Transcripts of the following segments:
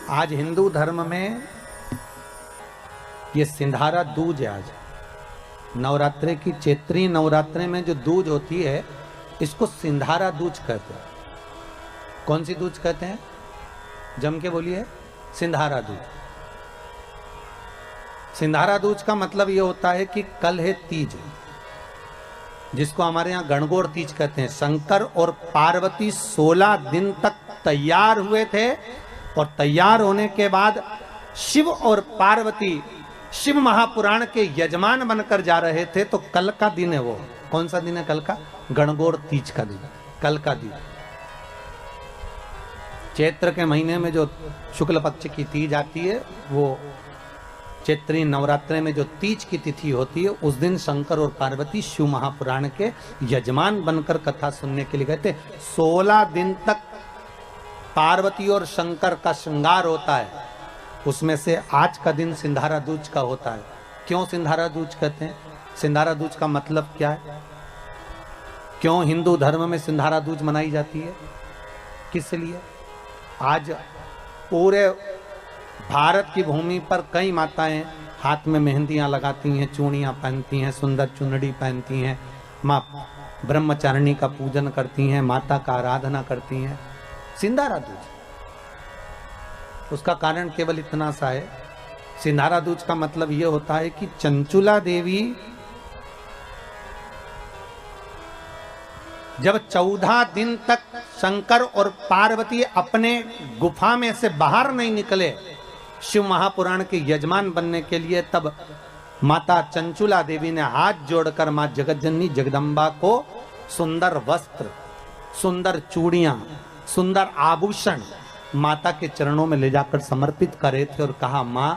आज हिंदू धर्म में ये सिंधारा दूज है। आज नवरात्रे की चैत्री नवरात्रे में जो दूज होती है इसको सिंधारा दूज कहते हैं। कौन सी दूज कहते हैं? जम के बोलिए। सिंधारा दूज। सिंधारा दूज का मतलब ये होता है कि कल है तीज, जिसको हमारे यहाँ गणगौर तीज कहते हैं। शंकर और पार्वती 16 दिन तक तैयार हुए थे और तैयार होने के बाद शिव और पार्वती शिव महापुराण के यजमान बनकर जा रहे थे। तो कल का दिन है वो। कौन सा दिन है कल का? गणगौर तीज का दिन, कल का दिन। चैत्र के महीने में जो शुक्ल पक्ष की तीज आती है, वो चैत्री नवरात्रे में जो तीज की तिथि होती है, उस दिन शंकर और पार्वती शिव महापुराण के यजमान बनकर कथा सुनने के लिए गए थे। 16 दिन तक पार्वती और शंकर का श्रृंगार होता है। उसमें से आज का दिन सिंधारा दूज का होता है। क्यों सिंधारा दूज कहते हैं? सिंधारा दूज का मतलब क्या है? क्यों हिंदू धर्म में सिंधारा दूज मनाई जाती है? किस लिए? आज पूरे भारत की भूमि पर कई माताएं हाथ में मेहंदियां लगाती हैं, चूड़ियां पहनती हैं, सुंदर चुनरी पहनती हैं, माँ ब्रह्मचारिणी का पूजन करती हैं, माता का आराधना करती हैं। सिंधारा दूज, उसका कारण केवल इतना सा है। सिंधारा दूज का मतलब यह होता है कि चंचुला देवी जब 14 दिन तक शंकर और पार्वती अपने गुफा में से बाहर नहीं निकले शिव महापुराण के यजमान बनने के लिए, तब माता चंचुला देवी ने हाथ जोड़कर मां जगतजननी जगदम्बा को सुंदर वस्त्र, सुंदर चूड़ियां, सुंदर आभूषण माता के चरणों में ले जाकर समर्पित करे थे और कहा, मां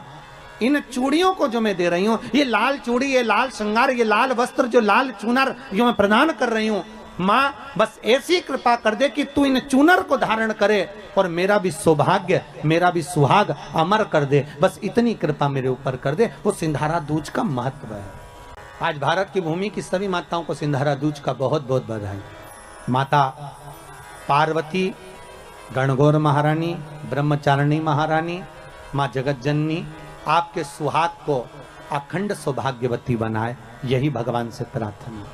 इन चूड़ियों को जो मैं दे रही हूं, ये लाल चूड़ी, ये लाल श्रृंगार, ये लाल वस्त्र, जो लाल चूनर जो मैं प्रदान कर रही हूं, मां बस ऐसी कृपा कर दे कि तू इन चूनर को धारण करे और मेरा भी सौभाग्य, मेरा भी सुहाग अमर कर दे। बस इतनी कृपा मेरे ऊपर कर दे। वो सिंधारा दूज का महत्व है। आज भारत की भूमि की सभी माताओं को सिंधारा दूज का बहुत बहुत बधाई। माता पार्वती, गणगौर महारानी, ब्रह्मचारिणी महारानी, माँ जगतजननी आपके सुहाग को अखंड सौभाग्यवती बनाए, यही भगवान से प्रार्थना।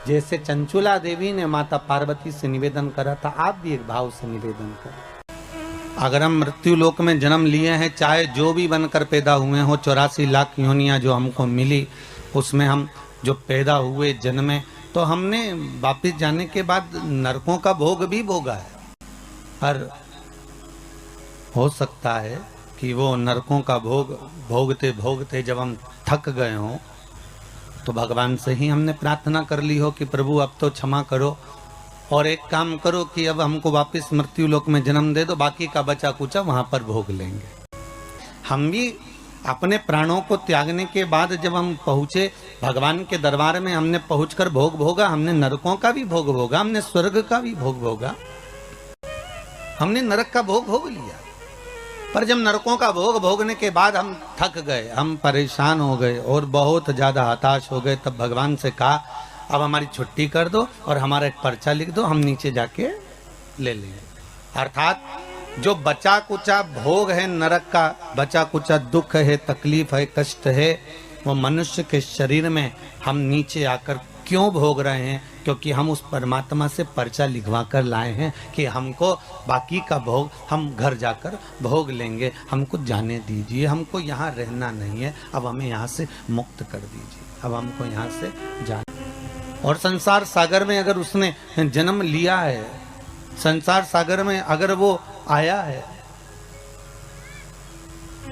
जैसे चंचुला देवी ने माता पार्वती से निवेदन करा था, आप भी एक भाव से निवेदन करें। अगर हम मृत्यु लोक में जन्म लिए हैं, चाहे जो भी बनकर पैदा हुए हो, 84 लाख योनियां जो हमको मिली, उसमें हम जो पैदा हुए, जन्मे, तो हमने वापिस जाने के बाद नरकों का भोग भी भोगा है। पर हो सकता है कि वो नरकों का भोग भोगते भोगते जब हम थक गए हों, तो भगवान से ही हमने प्रार्थना कर ली हो कि प्रभु अब तो क्षमा करो और एक काम करो कि अब हमको वापस मृत्यु लोक में जन्म दे दो, बाकी का बचा कुचा वहां पर भोग लेंगे। हम भी अपने प्राणों को त्यागने के बाद जब हम पहुंचे भगवान के दरबार में, हमने पहुंचकर भोग भोगा। हमने नरकों का भी भोग भोगा, हमने स्वर्ग का भी भोग भोगा, हमने नरक का भोग भोग लिया। पर जब नरकों का भोग भोगने के बाद हम थक गए, हम परेशान हो गए और बहुत ज्यादा हताश हो गए, तब भगवान से कहा, अब हमारी छुट्टी कर दो और हमारा एक पर्चा लिख दो, हम नीचे जाके ले लेंगे। अर्थात जो बचा कुचा भोग है नरक का, बचा कुचा दुख है, तकलीफ है, कष्ट है, वो मनुष्य के शरीर में हम नीचे आकर क्यों भोग रहे हैं? क्योंकि हम उस परमात्मा से पर्चा लिखवा कर लाए हैं कि हमको बाकी का भोग हम घर जाकर भोग लेंगे, हमको जाने दीजिए, हमको यहाँ रहना नहीं है, अब हमें यहाँ से मुक्त कर दीजिए, अब हमको यहाँ से जाना। और संसार सागर में अगर उसने जन्म लिया है, संसार सागर में अगर वो आया है,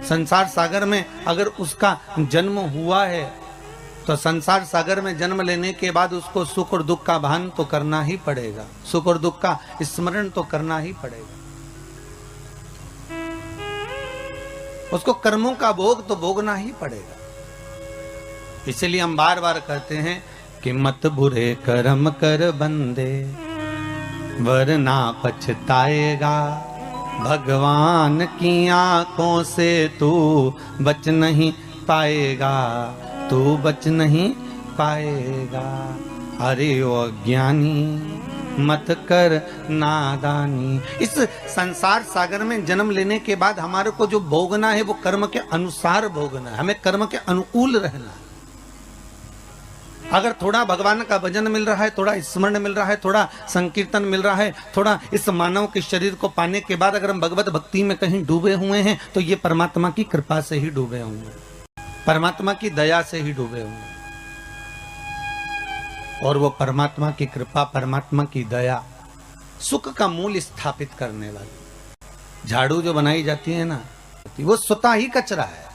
संसार सागर में अगर उसका जन्म हुआ है, तो संसार सागर में जन्म लेने के बाद उसको सुख और दुख का भान तो करना ही पड़ेगा, सुख और दुख का स्मरण तो करना ही पड़ेगा, उसको कर्मों का भोग तो भोगना ही पड़ेगा। इसलिए हम बार बार कहते हैं कि मत बुरे कर्म कर बंदे वरना पछताएगा, भगवान की आंखों से तू बच नहीं पाएगा, तू बच नहीं पाएगा। अरे ओ अज्ञानी मत कर नादानी। इस संसार सागर में जन्म लेने के बाद हमारे को जो भोगना है वो कर्म के अनुसार भोगना है, हमें कर्म के अनुकूल रहना है। अगर थोड़ा भगवान का भजन मिल रहा है, थोड़ा स्मरण मिल रहा है, थोड़ा संकीर्तन मिल रहा है, थोड़ा इस मानव के शरीर को पाने के बाद अगर हम भगवत भक्ति में कहीं डूबे हुए हैं तो ये परमात्मा की कृपा से ही डूबे हुए हैं, परमात्मा की दया से ही डूबे हुए हैं। और वो परमात्मा की कृपा, परमात्मा की दया सुख का मूल स्थापित करने वाली। झाड़ू जो बनाई जाती है ना, वो स्वतः ही कचरा है।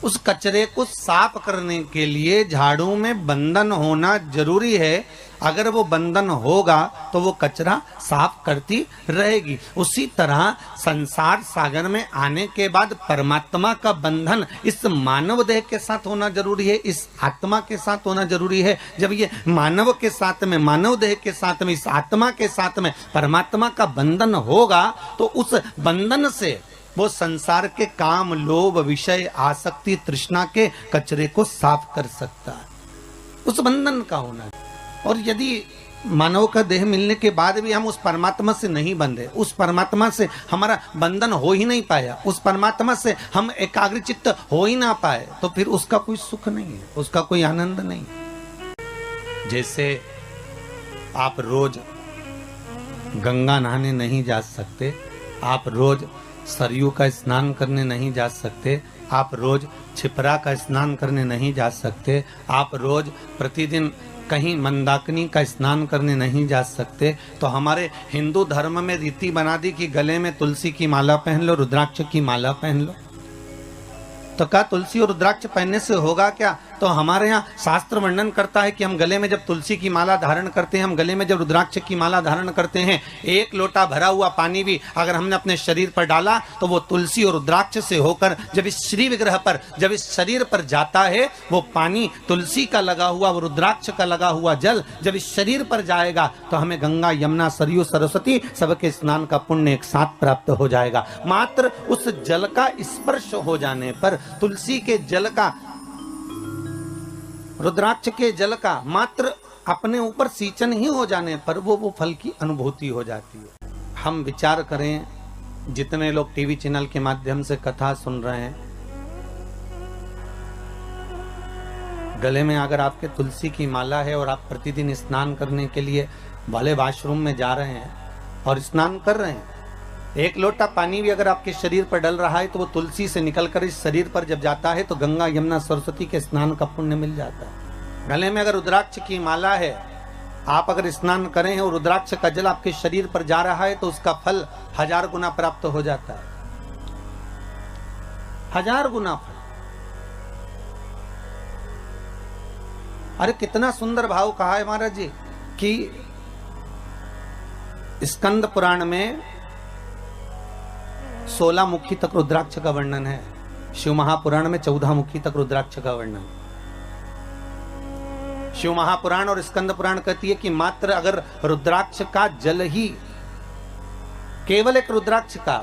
उस कचरे को साफ करने के लिए झाड़ू में बंधन होना जरूरी है। अगर वो बंधन होगा तो वो कचरा साफ करती रहेगी। उसी तरह संसार सागर में आने के बाद परमात्मा का बंधन इस मानव देह के साथ होना जरूरी है, इस आत्मा के साथ होना जरूरी है। जब ये मानव के साथ में, मानव देह के साथ में, इस आत्मा के साथ में परमात्मा का बंधन होगा तो उस बंधन से वो संसार के काम, लोभ, विषय, आसक्ति, तृष्णा के कचरे को साफ कर सकता है। उस बंधन का होना। और यदि मानव का देह मिलने के बाद भी हम उस परमात्मा से नहीं बंधे, उस परमात्मा से हमारा बंधन हो ही नहीं पाया, उस परमात्मा से हम एकाग्रचित्त हो ही ना पाए, तो फिर उसका कोई सुख नहीं है, उसका कोई आनंद नहीं। जैसे आप रोज गंगा नहाने नहीं जा सकते, आप रोज सरयू का स्नान करने नहीं जा सकते, आप रोज छिपरा का स्नान करने नहीं जा सकते, आप रोज प्रतिदिन कहीं मंदाकिनी का स्नान करने नहीं जा सकते, तो हमारे हिंदू धर्म में रीति बना दी कि गले में तुलसी की माला पहन लो, रुद्राक्ष की माला पहन लो। तो क्या तुलसी और रुद्राक्ष पहनने से होगा क्या? तो हमारे यहाँ शास्त्र वर्णन करता है कि हम गले में जब तुलसी की माला धारण करते हैं, हम गले में जब रुद्राक्ष की माला धारण करते हैं, एक लोटा भरा हुआ पानी भी अगर हमने अपने शरीर पर डाला तो वो तुलसी और रुद्राक्ष से होकर जब इस श्री विग्रह पर, जब इस शरीर पर जाता है, वो पानी तुलसी का लगा हुआ, वो रुद्राक्ष का लगा हुआ जल जब इस शरीर पर जाएगा तो हमें गंगा, यमुना, सरयू, सरस्वती सबके स्नान का पुण्य एक साथ प्राप्त हो जाएगा। मात्र उस जल का स्पर्श हो जाने पर, तुलसी के जल का, रुद्राक्ष के जल का मात्र अपने ऊपर सींचन ही हो जाने पर वो फल की अनुभूति हो जाती है। हम विचार करें, जितने लोग टीवी चैनल के माध्यम से कथा सुन रहे हैं, गले में अगर आपके तुलसी की माला है और आप प्रतिदिन स्नान करने के लिए भले वॉशरूम में जा रहे हैं और स्नान कर रहे हैं, एक लोटा पानी भी अगर आपके शरीर पर डल रहा है तो वो तुलसी से निकलकर इस शरीर पर जब जाता है तो गंगा, यमुना, सरस्वती के स्नान का पुण्य मिल जाता है। गले में अगर रुद्राक्ष की माला है, आप अगर स्नान करें और रुद्राक्ष का जल आपके शरीर पर जा रहा है तो उसका फल 1000 गुना प्राप्त हो जाता है, 1000 गुना फल। अरे कितना सुंदर भाव कहा है महाराज जी कि स्कंद पुराण में 16 मुखी तक रुद्राक्ष का वर्णन है, शिव महापुराण में 14 मुखी तक रुद्राक्ष का वर्णन। शिव महापुराण और स्कंद पुराण कहती है कि मात्र अगर रुद्राक्ष का जल ही, केवल एक रुद्राक्ष का,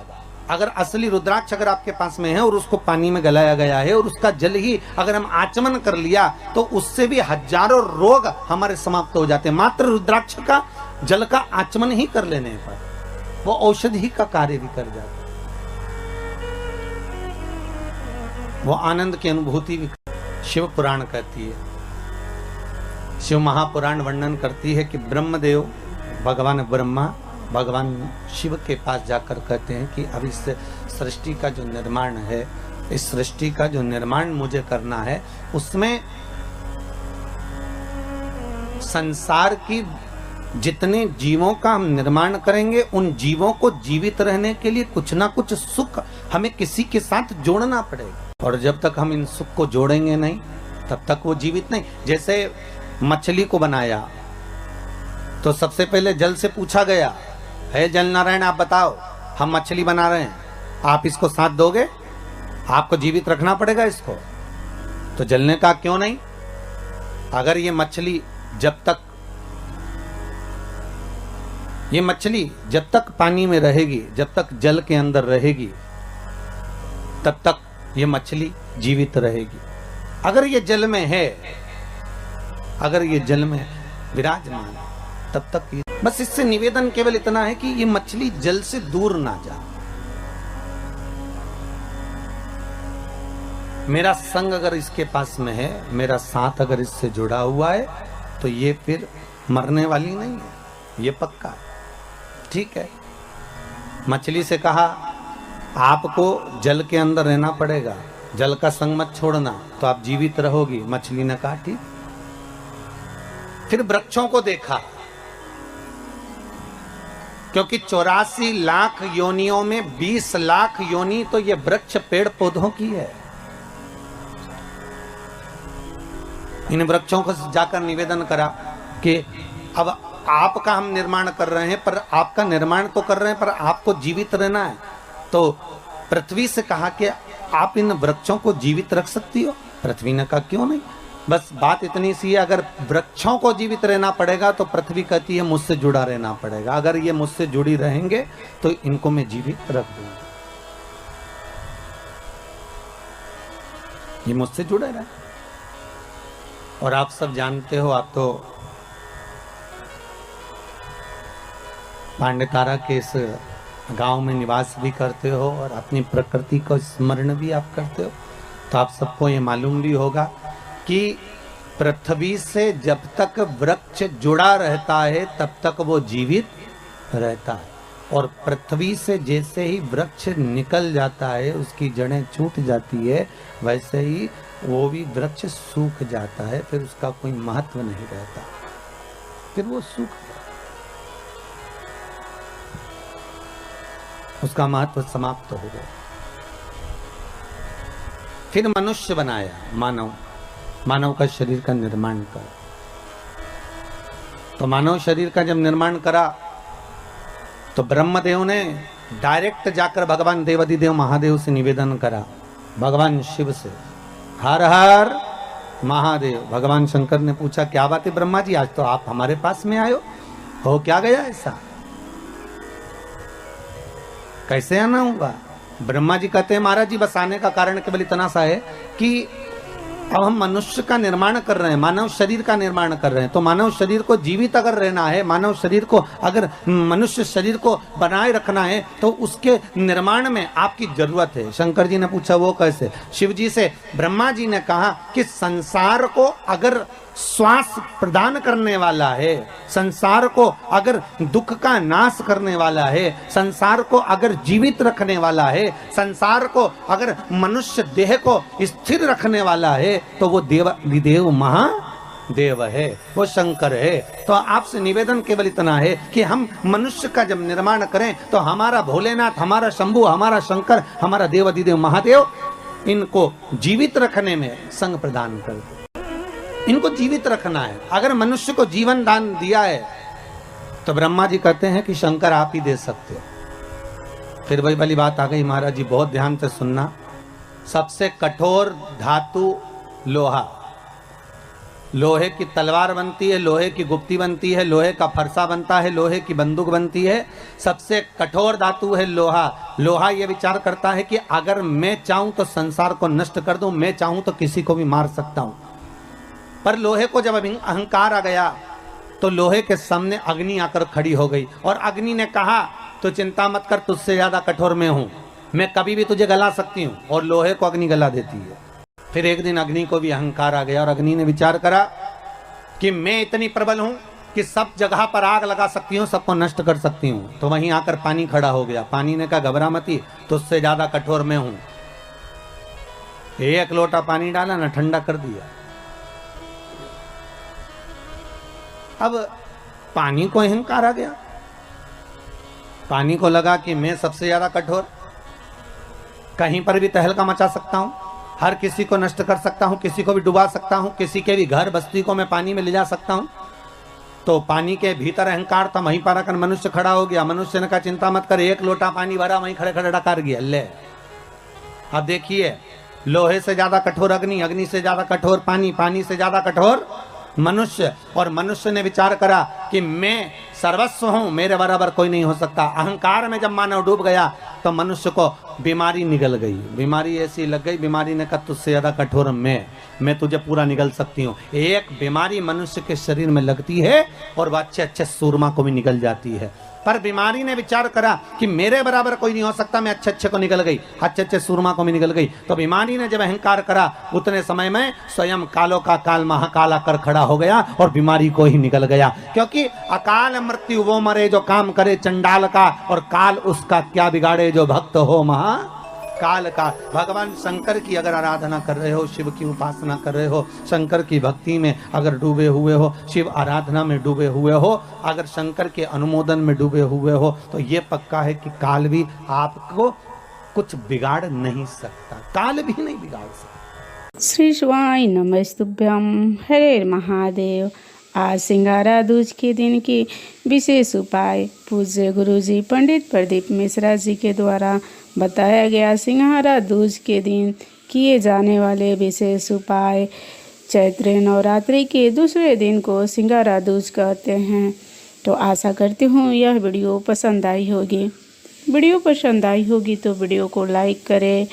अगर असली रुद्राक्ष अगर आपके पास में है और उसको पानी में गलाया गया है और उसका जल ही अगर हम आचमन कर लिया तो उससे भी हजारों रोग हमारे समाप्त हो जाते हैं। मात्र रुद्राक्ष का जल का आचमन ही कर लेने पर वो औषधि का कार्य भी कर जाता है, वो आनंद की अनुभूति भी। शिव पुराण कहती है, शिव महापुराण वर्णन करती है कि ब्रह्मदेव, भगवान ब्रह्मा भगवान शिव के पास जाकर कहते हैं कि अब इस सृष्टि का जो निर्माण है, इस सृष्टि का जो निर्माण मुझे करना है, उसमें संसार की जितने जीवों का हम निर्माण करेंगे, उन जीवों को जीवित रहने के लिए कुछ ना कुछ सुख हमें किसी के साथ जोड़ना पड़ेगा। और जब तक हम इन सुख को जोड़ेंगे नहीं तब तक वो जीवित नहीं। जैसे मछली को बनाया तो सबसे पहले जल से पूछा गया, है जल नारायण आप बताओ, हम मछली बना रहे हैं, आप इसको साथ दोगे? आपको जीवित रखना पड़ेगा इसको। तो जल ने कहा क्यों नहीं, अगर ये मछली जब तक पानी में रहेगी, जब तक जल के अंदर रहेगी, तब तक ये मछली जीवित रहेगी। अगर ये जल में है, अगर ये जल में विराजमान, तब तक पी। बस इससे निवेदन केवल इतना है कि ये मछली जल से दूर ना जा। मेरा संग अगर इसके पास में है, मेरा साथ अगर इससे जुड़ा हुआ है, तो ये फिर मरने वाली नहीं है, ये पक्का है। ठीक है, मछली से कहा आपको जल के अंदर रहना पड़ेगा, जल का संग मत छोड़ना, तो आप जीवित रहोगी। मछली ने कहा ठीक। फिर वृक्षों को देखा, क्योंकि 84 लाख योनियों में 20 लाख योनि तो ये वृक्ष पेड़ पौधों की है। इन वृक्षों को जाकर निवेदन करा कि अब आपका हम निर्माण कर रहे हैं, पर आपका निर्माण तो कर रहे हैं, पर आपको जीवित रहना है। तो पृथ्वी से कहा कि आप इन वृक्षों को जीवित रख सकती हो। पृथ्वी ने कहा क्यों नहीं। बस बात इतनी सी है, अगर वृक्षों को जीवित रहना पड़ेगा तो पृथ्वी कहती है मुझसे जुड़ा रहना पड़ेगा। अगर ये मुझसे जुड़ी रहेंगे तो इनको मैं जीवित रख दूंगा। ये मुझसे जुड़े रहे। और आप सब जानते हो, आप तो पांडेतारा के इस गांव में निवास भी करते हो और अपनी प्रकृति को स्मरण भी आप करते हो, तो आप सबको ये मालूम भी होगा कि पृथ्वी से जब तक वृक्ष जुड़ा रहता है तब तक वो जीवित रहता है, और पृथ्वी से जैसे ही वृक्ष निकल जाता है, उसकी जड़ें छूट जाती है, वैसे ही वो भी वृक्ष सूख जाता है। फिर उसका कोई महत्व नहीं रहता, फिर वो सूख, उसका महत्व समाप्त हो गया। फिर मनुष्य बनाया, मानव का शरीर का निर्माण करा। तो मानव शरीर का जब निर्माण करा तो ब्रह्मदेव ने डायरेक्ट जाकर भगवान देवाधिदेव महादेव से निवेदन करा, भगवान शिव से, हर हर महादेव। भगवान शंकर ने पूछा क्या बात है ब्रह्मा जी, आज तो आप हमारे पास में आयो, हो क्या गया ऐसा, कैसे आना होगा। ब्रह्मा जी कहते हैं महाराज जी बस आने का कारण केवल इतना सा है कि अब हम मनुष्य का निर्माण कर रहे हैं, मानव शरीर का निर्माण कर रहे हैं। तो मानव शरीर को जीवित अगर रहना है, मानव शरीर को अगर मनुष्य शरीर को बनाए रखना है, तो उसके निर्माण में आपकी जरूरत है। शंकर जी ने पूछा वो कैसे। शिव जी से ब्रह्मा जी ने कहा कि संसार को अगर श्वास प्रदान करने वाला है, संसार को अगर दुख का नाश करने वाला है, संसार को अगर जीवित रखने वाला है, संसार को अगर मनुष्य देह को स्थिर रखने वाला है, तो वो देवाधिदेव महादेव है, वो शंकर है। तो आपसे निवेदन केवल इतना है कि हम मनुष्य का जब निर्माण करें तो हमारा भोलेनाथ, हमारा शंभु, हमारा शंकर, हमारा देवाधिदेव महादेव इनको जीवित रखने में संग प्रदान कर दे। इनको जीवित रखना है। अगर मनुष्य को जीवन दान दिया है तो ब्रह्मा जी कहते हैं कि शंकर आप ही दे सकते हो। फिर वही वाली बात आ गई, महाराज जी बहुत ध्यान से सुनना। सबसे कठोर धातु लोहा, लोहे की तलवार बनती है, लोहे की गुप्ती बनती है, लोहे का फरसा बनता है, लोहे की बंदूक बनती है। सबसे कठोर धातु है लोहा। लोहा ये विचार करता है कि अगर मैं चाहूं तो संसार को नष्ट कर दूं, मैं चाहूं तो किसी को भी मार सकता हूं। पर लोहे को जब अहंकार आ गया तो लोहे के सामने अग्नि आकर खड़ी हो गई, और अग्नि ने कहा तो चिंता मत कर, तुझसे ज्यादा कठोर मैं हूं, मैं कभी भी तुझे गला सकती हूं। और लोहे को अग्नि गला देती है। फिर एक दिन अग्नि को भी अहंकार आ गया और अग्नि ने विचार करा कि मैं इतनी प्रबल हूं कि सब जगह पर आग लगा सकती हूँ, सबको नष्ट कर सकती हूँ। तो वहीं आकर पानी खड़ा हो गया। पानी ने कहा घबरा मती, तुझसे ज्यादा कठोर मैं हूं। एक लोटा पानी डाला ना, ठंडा कर दिया। अब पानी को अहंकार आ गया, पानी को लगा कि मैं सबसे ज्यादा कठोर, कहीं पर भी तहलका मचा सकता हूं, हर किसी को नष्ट कर सकता हूं, किसी को भी डुबा सकता हूं, किसी के भी घर बस्ती को मैं पानी में ले जा सकता हूं। तो पानी के भीतर अहंकार था, वहीं पर आकर मनुष्य खड़ा हो गया। मनुष्य ने कहा चिंता मत कर, एक लोटा पानी भरा, वहीं खड़े खड़े डकार गया। ले अब देखिए, लोहे से ज्यादा कठोर अग्नि, अग्नि से ज्यादा कठोर पानी, पानी से ज्यादा कठोर मनुष्य, और मनुष्य ने विचार करा कि मैं सर्वस्व हूं, मेरे बराबर कोई नहीं हो सकता। अहंकार में जब मानव डूब गया तो मनुष्य को बीमारी निगल गई, बीमारी ऐसी लग गई, बीमारी ने कहा तुझसे ज्यादा कठोर मैं तुझे पूरा निगल सकती हूँ। एक बीमारी मनुष्य के शरीर में लगती है और वह अच्छे अच्छे सूरमा को भी निगल जाती है, पर बीमारी ने विचार करा कि मेरे बराबर कोई नहीं हो सकता, मैं अच्छे अच्छे को निकल गई, अच्छे अच्छे सूरमा को भी निकल गई। तो बीमारी ने जब अहंकार करा उतने समय में स्वयं कालों का काल महाकाल आकर खड़ा हो गया और बीमारी को ही निकल गया। क्योंकि अकाल मृत्यु वो मरे जो काम करे चंडाल का, और काल उसका क्या बिगाड़े जो भक्त हो महा काल का। भगवान शंकर की अगर आराधना कर रहे हो, शिव की उपासना कर रहे हो, शंकर की भक्ति में अगर डूबे हुए हो, शिव आराधना में डूबे हुए हो, अगर शंकर के अनुमोदन में डूबे हुए हो, तो ये पक्का है कि काल भी आपको कुछ बिगाड़ नहीं सकता, काल भी नहीं बिगाड़ सकता। श्री शिवाय नमस्तुभ्यम, हरे महादेव। आज सिंगारा दूज के दिन की विशेष उपाय पूज्य गुरुजी पंडित प्रदीप मिश्रा जी के द्वारा बताया गया सिंगारा दूज के दिन किए जाने वाले विशेष उपाय। चैत्र नवरात्रि के दूसरे दिन को सिंगारा दूज कहते हैं। तो आशा करती हूँ यह वीडियो पसंद आई होगी। वीडियो पसंद आई होगी तो वीडियो को लाइक करें,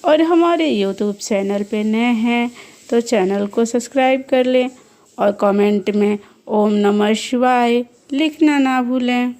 और हमारे यूट्यूब चैनल पे नए हैं तो चैनल को सब्सक्राइब कर लें, और कमेंट में ओम नमः शिवाय लिखना ना भूलें।